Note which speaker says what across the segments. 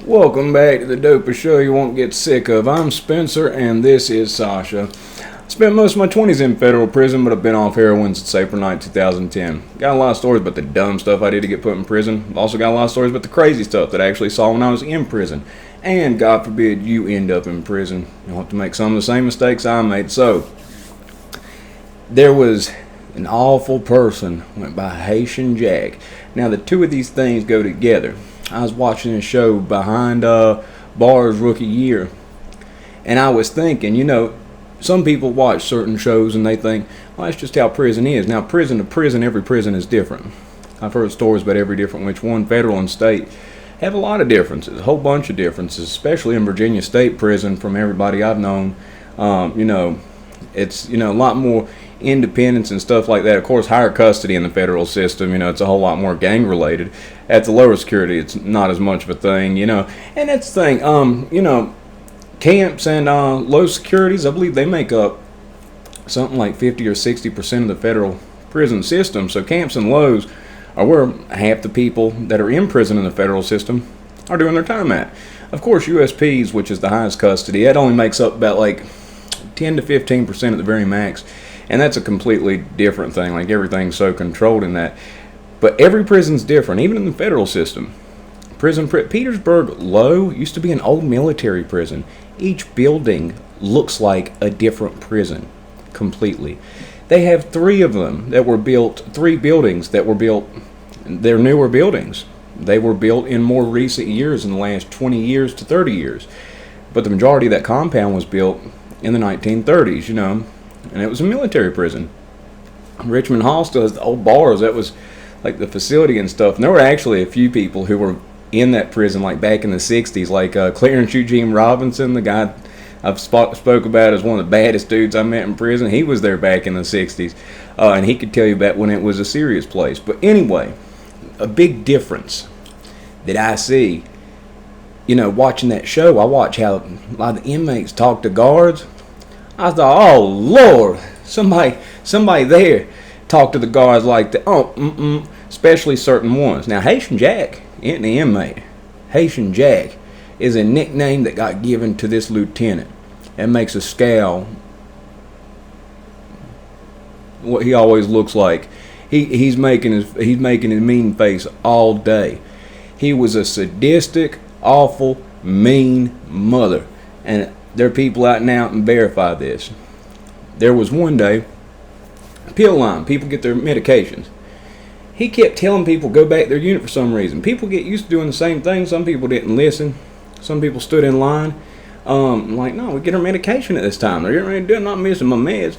Speaker 1: Welcome back to the dopest show you won't get sick of. I'm Spencer, and this is Sasha. Spent most of my 20s in federal prison, but I've been off heroin since April 9, 2010. Got a lot of stories about the dumb stuff I did to get put in prison. I've also got a lot of stories about the crazy stuff that I actually saw when I was in prison. And God forbid you end up in prison. You'll have to make some of the same mistakes I made. So, there was an awful person went by Haitian Jack. Now, the two of these things go together. I was watching a show behind Bar's rookie year, and I was thinking, some people watch certain shows and they think, well, that's just how prison is. Now, prison to prison, every prison is different. I've heard stories about every different which one, federal and state, have a lot of differences, a whole bunch of differences, especially in Virginia State Prison. From everybody I've known, it's a lot more independence and stuff like that. Of course, higher custody in the federal system, it's a whole lot more gang related. At the lower security, it's not as much of a thing, and that's the thing. Camps and low securities, I believe they make up something like 50 or 60% of the federal prison system. So camps and lows are where half the people that are in prison in the federal system are doing their time at. Of course, USPs, which is the highest custody, that only makes up about like 10 to 15% at the very max. And that's a completely different thing. Like, everything's so controlled in that. But every prison's different, even in the federal system. Petersburg Low used to be an old military prison. Each building looks like a different prison, completely. They have three buildings that were built, they're newer buildings. They were built in more recent years, in the last 20 years to 30 years. But the majority of that compound was built in the 1930s, and it was a military prison. Richmond Hall still has the old bars. That was like the facility and stuff. And there were actually a few people who were in that prison like back in the 60s, like Clarence Eugene Robinson, the guy I've spoke about as one of the baddest dudes I met in prison. He was there back in the 60s, and he could tell you about when it was a serious place. But anyway, a big difference that I see, watching that show, I watch how a lot of the inmates talk to guards. I thought, oh Lord, somebody there talk to the guards like that. Especially certain ones. Now, Haitian Jack isn't the inmate. Haitian Jack is a nickname that got given to this lieutenant. It makes a scowl what he always looks like. He's making his mean face all day. He was a sadistic, awful, mean mother. And there are people out now and verify this. There was one day, pill line, people get their medications. He kept telling people go back to their unit for some reason. People get used to doing the same thing. Some people didn't listen. Some people stood in line. No, we get our medication at this time. They're getting ready to do it, not missing my meds.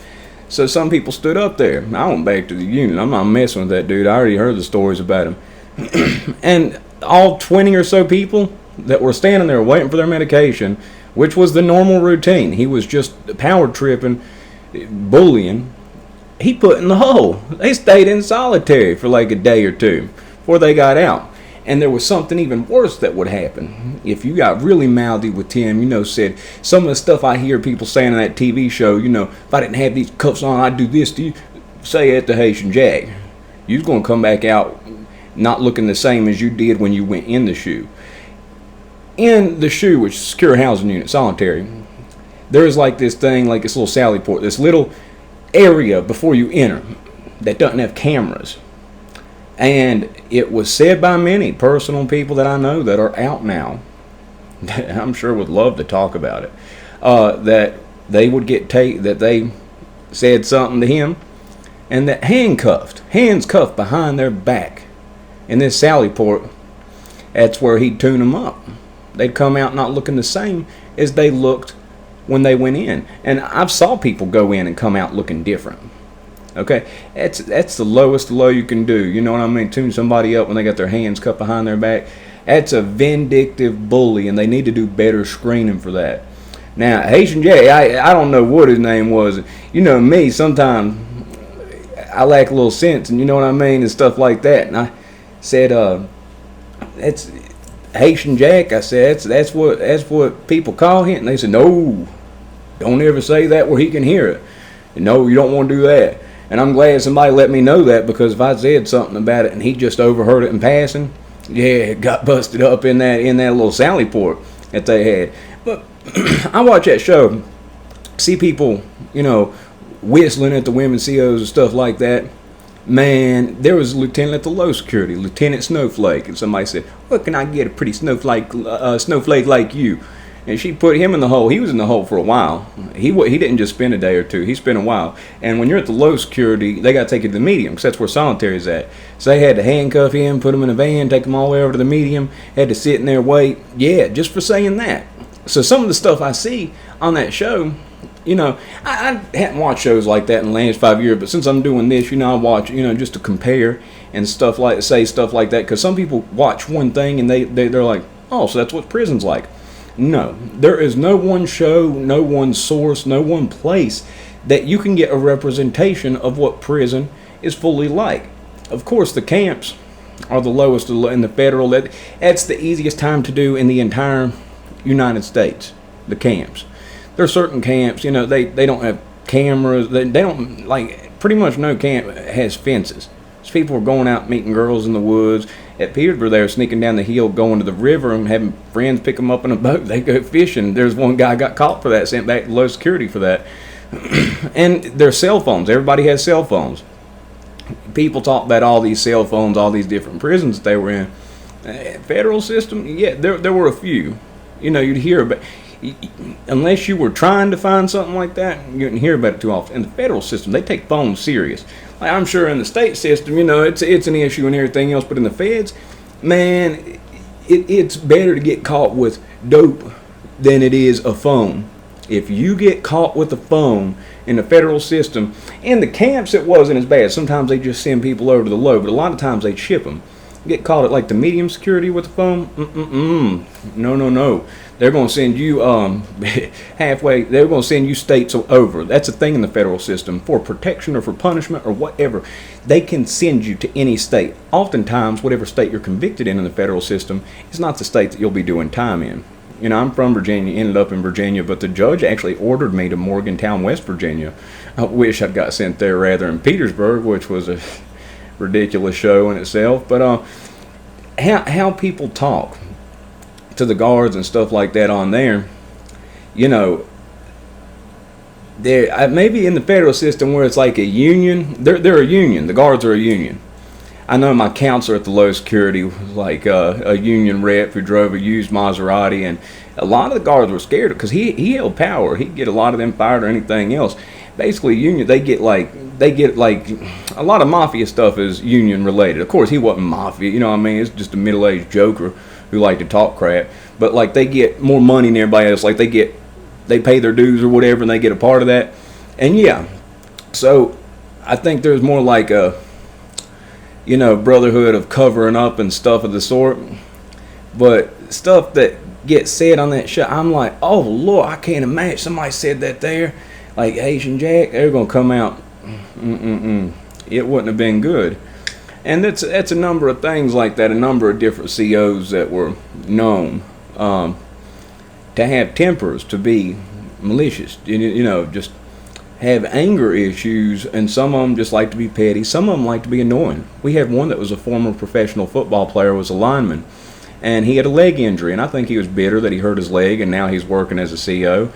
Speaker 1: So some people stood up there. I went back to the unit. I'm not messing with that dude. I already heard the stories about him. And all 20 or so people that were standing there waiting for their medication, which was the normal routine. He was just power tripping, bullying. He put in the hole. They stayed in solitary for like a day or two before they got out. And there was something even worse that would happen. If you got really mouthy with Tim, said some of the stuff I hear people saying on that TV show, if I didn't have these cuffs on, I'd do this to you. Say it to Haitian Jack. You're going to come back out not looking the same as you did when you went in the shoe. In the shoe, which is secure housing unit, solitary, there's like this thing, like this little sally port, this little area before you enter that doesn't have cameras. And it was said by many personal people that I know that are out now, that I'm sure would love to talk about it, that they would that they said something to him, and that hands cuffed behind their back in this sally port, that's where he'd tune them up. They'd come out not looking the same as they looked when they went in. And I've saw people go in and come out looking different. Okay? That's the lowest low you can do. You know what I mean? Tune somebody up when they got their hands cupped behind their back. That's a vindictive bully, and they need to do better screening for that. Now, Haitian Jack, I don't know what his name was. Me, sometimes I lack a little sense, and you know what I mean, and stuff like that. And I said, that's Haitian Jack. I said, that's what people call him. And they said, no, don't ever say that where he can hear it. And no, you don't want to do that. And I'm glad somebody let me know that, because if I said something about it and he just overheard it in passing, Yeah, got busted up in that little Sally port that they had. But I watch that show, see people, whistling at the women CEOs and stuff like that. Man, there was a lieutenant at the low security, Lieutenant Snowflake, and somebody said, "What can I get a pretty snowflake like you?" And she put him in the hole. He was in the hole for a while. He didn't just spend a day or two. He spent a while. And when you're at the low security, they got to take you to the medium because that's where solitary is at. So they had to handcuff him, put him in a van, take him all the way over to the medium, had to sit in there, wait. Yeah, just for saying that. So some of the stuff I see on that show, I hadn't watched shows like that in the last 5 years, but since I'm doing this, I watch, just to compare and say stuff like that, because some people watch one thing and they're like, oh, so that's what prison's like. No, there is no one show, no one source, no one place that you can get a representation of what prison is fully like. Of course, the camps are the lowest in the federal. That's the easiest time to do in the entire United States, the camps. There are certain camps, they don't have cameras. They don't, pretty much no camp has fences. So people are going out meeting girls in the woods. At Petersburg, they were sneaking down the hill, going to the river, and having friends pick them up in a boat. They go fishing. There's one guy got caught for that, sent back to low security for that. And their cell phones. Everybody has cell phones. People talk about all these cell phones, all these different prisons that they were in. Federal system, yeah, there were a few. You'd hear about. Unless you were trying to find something like that, you didn't hear about it too often. In the federal system, they take phones serious. I'm sure in the state system, it's an issue and everything else, but in the feds, man, it's better to get caught with dope than it is a phone. If you get caught with a phone in the federal system, in the camps it wasn't as bad. Sometimes they just send people over to the low, but a lot of times they'd ship them. Get caught at the medium security with the phone, no. They're going to send you halfway. They're going to send you states over. That's a thing in the federal system. For protection or for punishment or whatever, they can send you to any state. Oftentimes, whatever state you're convicted in the federal system is not the state that you'll be doing time in. I'm from Virginia, ended up in Virginia, but the judge actually ordered me to Morgantown, West Virginia. I wish I'd got sent there rather than Petersburg, which was a ridiculous show in itself. But how people talk to the guards and stuff like that on there, there maybe in the federal system where it's like a union, they're a union. The guards are a union. I know my counselor at the low security was like a union rep who drove a used Maserati, and a lot of the guards were scared because he held power. He'd get a lot of them fired or anything else. Basically, union, they get like a lot of mafia stuff is union related. Of course, he wasn't mafia, it's just a middle-aged joker who like to talk crap. But they get more money than everybody else. They pay their dues or whatever, and they get a part of that. And yeah, so I think there's more like a brotherhood of covering up and stuff of the sort. But stuff that gets said on that show, I'm like, oh Lord, I can't imagine somebody said that there. Like Haitian Jack, they're gonna come out. It wouldn't have been good. And that's a number of things like that. A number of different CEOs that were known to have tempers, to be malicious. Just have anger issues, and some of them just like to be petty. Some of them like to be annoying. We had one that was a former professional football player, was a lineman, and he had a leg injury, and I think he was bitter that he hurt his leg, and now he's working as a CEO.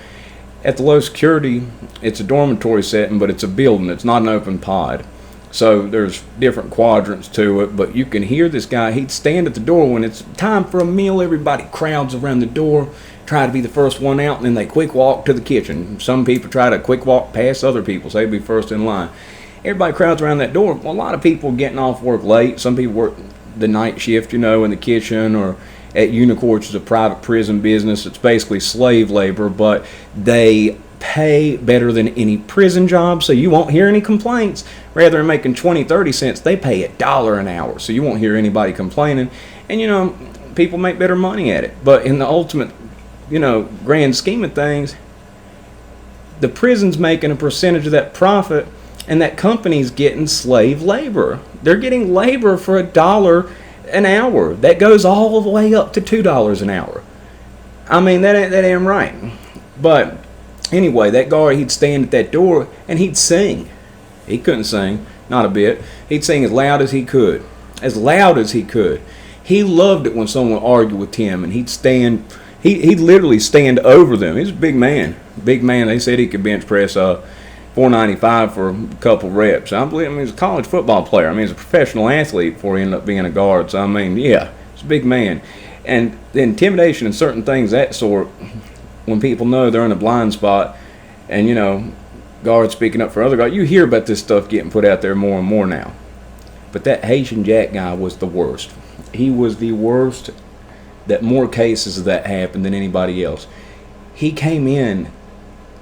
Speaker 1: At the low security, it's a dormitory setting, but it's a building. It's not an open pod. So there's different quadrants to it, but you can hear this guy. He'd stand at the door when it's time for a meal. Everybody crowds around the door, try to be the first one out, and then they quick walk to the kitchen. Some people try to quick walk past other people, so they'd be first in line. Everybody crowds around that door. Well, a lot of people getting off work late. Some people work the night shift, in the kitchen, or at Unicorn, which is a private prison business. It's basically slave labor, but they pay better than any prison job, so you won't hear any complaints. Rather than making 20-30 cents, they pay $1 an hour, so you won't hear anybody complaining. And people make better money at it. But in the ultimate grand scheme of things, the prison's making a percentage of that profit, and that company's getting slave labor. They're getting labor for $1 an hour. That goes all the way up to $2 an hour. I mean, that ain't right. But anyway, that guard, he'd stand at that door and he'd sing. He couldn't sing, not a bit. He'd sing as loud as he could. As loud as he could. He loved it when someone argued with him, and he'd literally stand over them. He's a big man. Big man. They said he could bench press 495 for a couple reps. I believe. I mean, he's a college football player. I mean, he's a professional athlete before he ended up being a guard. So I mean, yeah, he's a big man. And the intimidation and certain things that sort, when people know they're in a blind spot, and guards speaking up for other guards, you hear about this stuff getting put out there more and more now. But that Haitian Jack guy was the worst. He was the worst. That more cases of that happened than anybody else. He came in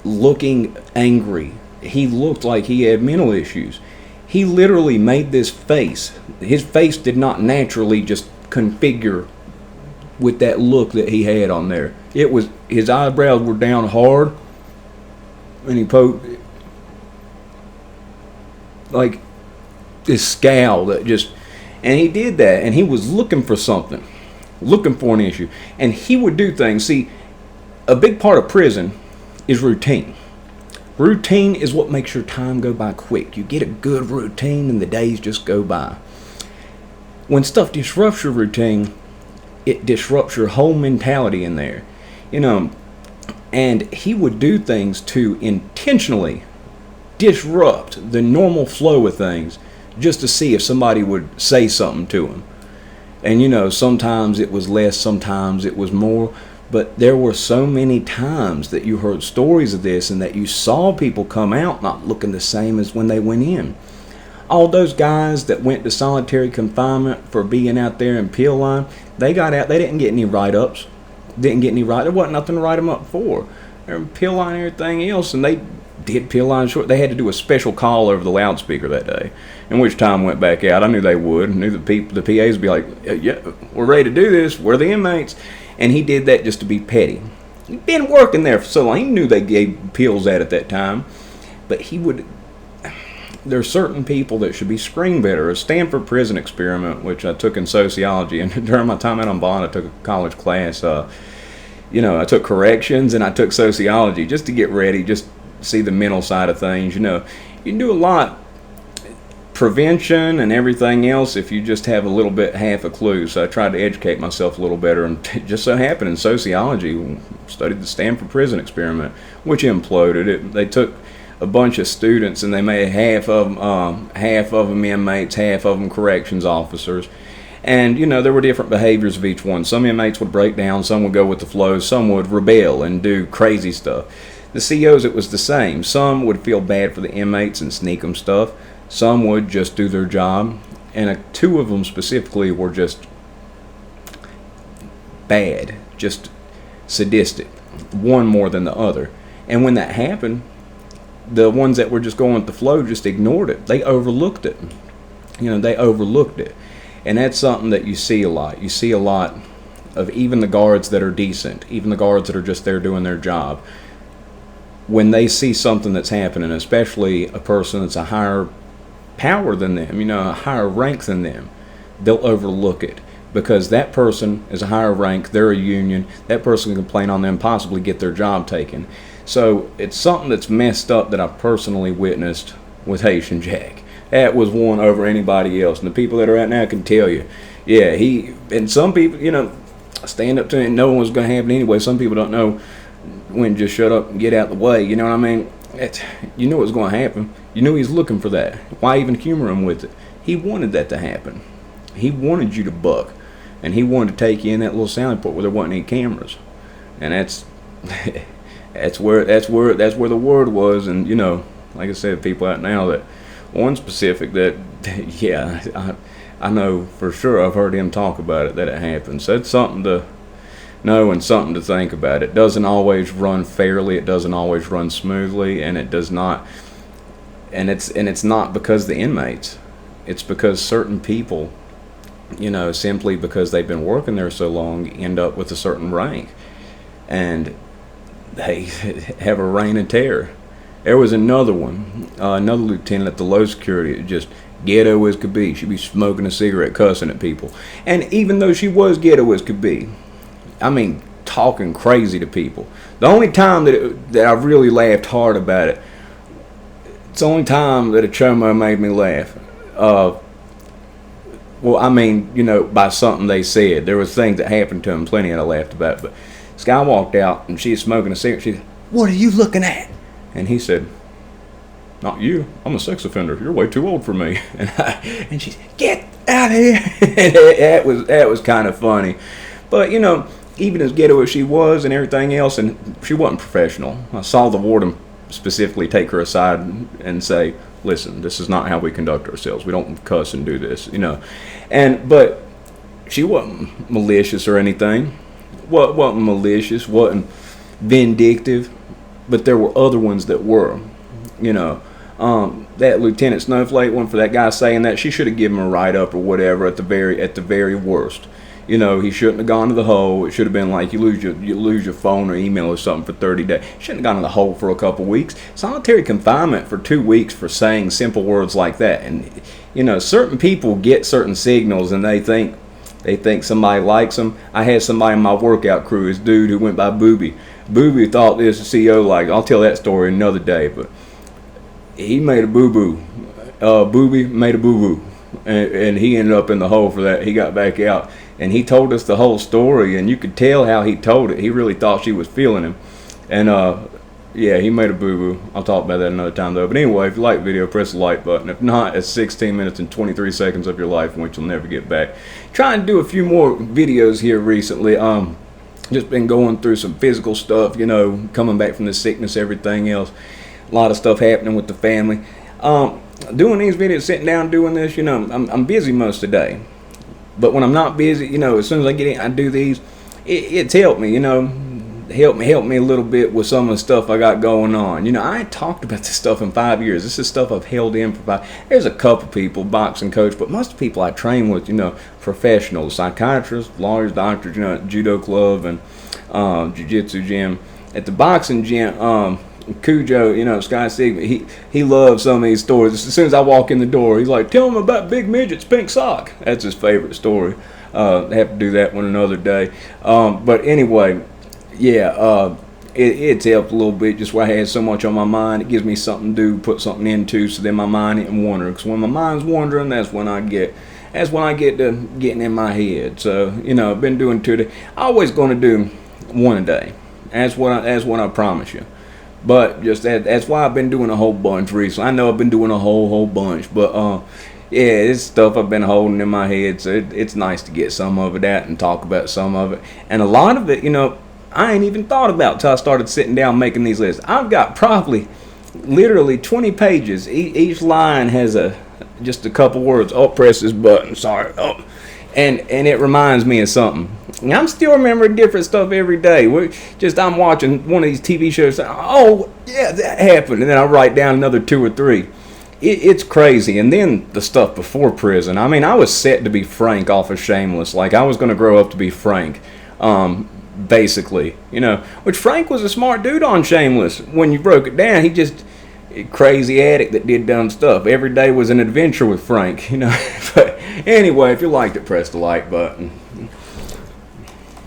Speaker 1: looking angry. He looked like he had mental issues. He literally made this face. His face did not naturally just configure with that look that he had on there. It was, his eyebrows were down hard, and he poked like this scowl that just, and he did that, and he was looking for something, looking for an issue, and he would do things. See, a big part of prison is routine. Routine is what makes your time go by quick. You get a good routine and the days just go by. When stuff disrupts your routine, it disrupts your whole mentality in there. And he would do things to intentionally disrupt the normal flow of things just to see if somebody would say something to him. And sometimes it was less, sometimes it was more. But there were so many times that you heard stories of this and that you saw people come out not looking the same as when they went in. All those guys that went to solitary confinement for being out there in pill line, they got out, they didn't get any write-ups. There wasn't nothing to write them up for. They were in pill line and everything else, and they did pill line short. They had to do a special call over the loudspeaker that day, in which Tom went back out. I knew they would. I knew the PAs would be like, yeah, we're ready to do this. We're the inmates. And he did that just to be petty. He'd been working there for so long. He knew they gave pills at that time. But there are certain people that should be screened better. A Stanford prison experiment, which I took in sociology, and during my time out on bond, I took a college class. I took corrections and I took sociology just to get ready, just see the mental side of things. You can do a lot. Prevention and everything else if you just have a little bit, half a clue. So I tried to educate myself a little better, and it just so happened in sociology, studied the Stanford prison experiment, which imploded. They took a bunch of students and they made half of them inmates, half of them corrections officers. And there were different behaviors of each one. Some inmates would break down, some would go with the flow, some would rebel and do crazy stuff. The COs, it was the same. Some would feel bad for the inmates and sneak them stuff. Some would just do their job, and two of them specifically were just bad, just sadistic, one more than the other. And when that happened, the ones that were just going with the flow just ignored it. They overlooked it. They overlooked it. And that's something that you see a lot. You see a lot of even the guards that are decent, even the guards that are just there doing their job. When they see something that's happening, especially a person that's a higher power than them, a higher rank than them, they'll overlook it because that person is a higher rank, they're a union, that person can complain on them, possibly get their job taken. So it's something that's messed up that I personally witnessed with Haitian Jack. That was one over anybody else, and the people that are out now can tell you, yeah, and some people, stand up to it and no one's going to have it anyway. Some people don't know when to just shut up and get out the way, you know what I mean? You know what's going to happen. You knew he's looking for that. Why even humor him with it? He wanted that to happen. He wanted you to buck, and he wanted to take you in that little sound port where there wasn't any cameras, and that's where the word was. And like I said, people out now that one specific that yeah, I know for sure. I've heard him talk about it that it happened. So it's something to know and something to think about. It doesn't always run fairly. It doesn't always run smoothly, and it does not. And it's not because the inmates. It's because certain people, simply because they've been working there so long, end up with a certain rank, and they have a reign of terror. There was another one, another lieutenant at the low security, just ghetto as could be. She'd be smoking a cigarette, cussing at people, and even though she was ghetto as could be, I mean, talking crazy to people. The only time that I really laughed hard about it, it's the only time that a chomo made me laugh. Well, I mean, by something they said. There was things that happened to him, plenty that I laughed about. But this guy walked out, and she's smoking a cigarette. She said, "What are you looking at?" And he said, "Not you. I'm a sex offender. You're way too old for me." And she said, "Get out of here." that was kind of funny. But, even as ghetto as she was and everything else, and she wasn't professional. I saw the warden specifically take her aside and say, "Listen, this is not how we conduct ourselves. We don't cuss and do this, but she wasn't malicious or anything. Wasn't malicious, wasn't vindictive, but there were other ones that were, that Lieutenant Snowflake one, for that guy saying that, she should have given him a write-up or whatever at the very worst. He shouldn't have gone to the hole. It should have been like you lose your phone or email or something for 30 days. Shouldn't have gone to the hole for a couple weeks. Solitary confinement for 2 weeks for saying simple words like that. And certain people get certain signals and they think somebody likes them. I had somebody in my workout crew, this dude who went by Booby. Booby thought this CEO liked. I'll tell that story another day, but he made a boo-boo. Booby made a boo-boo. And he ended up in the hole for that. He got back out. And he told us the whole story, and you could tell how he told it. He really thought she was feeling him. And, he made a boo-boo. I'll talk about that another time, though. But anyway, if you like the video, press the like button. If not, it's 16 minutes and 23 seconds of your life, which you'll never get back. Trying to do a few more videos here recently. Just been going through some physical stuff, coming back from the sickness, everything else. A lot of stuff happening with the family. Doing these videos, sitting down doing this, I'm busy most of the day. But when I'm not busy, as soon as I get in, I do these. It's helped me, help me a little bit with some of the stuff I got going on. I ain't talked about this stuff in 5 years. This is stuff I've held in for 5. There's a couple people, boxing coach, but most of the people I train with, professionals, psychiatrists, lawyers, doctors, judo club and jiu-jitsu gym. At the boxing gym, Cujo, Sky Sigma, he loves some of these stories. As soon as I walk in the door, he's like, "Tell him about Big Midget's pink sock." That's his favorite story. I have to do that one another day. But anyway, it's helped a little bit, just where I had so much on my mind. It gives me something to do, put something into, so then my mind isn't wandering. Because when my mind's wandering, that's when I get to getting in my head. So, I've been doing 2 days. I'm always going to do 1 a day. That's what I promise you. But just that's why I've been doing a whole bunch recently. I know I've been doing a whole bunch, but it's stuff I've been holding in my head, so it's nice to get some of it out and talk about some of it. And a lot of it, I ain't even thought about till I started sitting down making these lists. I've got probably literally 20 pages. Each line has just a couple words. Oh, press this button. Sorry. Oh. And it reminds me of something. And I'm still remembering different stuff every day. I'm watching one of these TV shows. Oh, yeah, that happened. And then I write down another 2 or 3. It's crazy. And then the stuff before prison. I mean, I was set to be Frank off of Shameless. Like, I was going to grow up to be Frank, basically. Which Frank was a smart dude on Shameless. When you broke it down, he just... crazy addict that did dumb stuff. Every day was an adventure with Frank, But anyway, if you liked it, press the like button.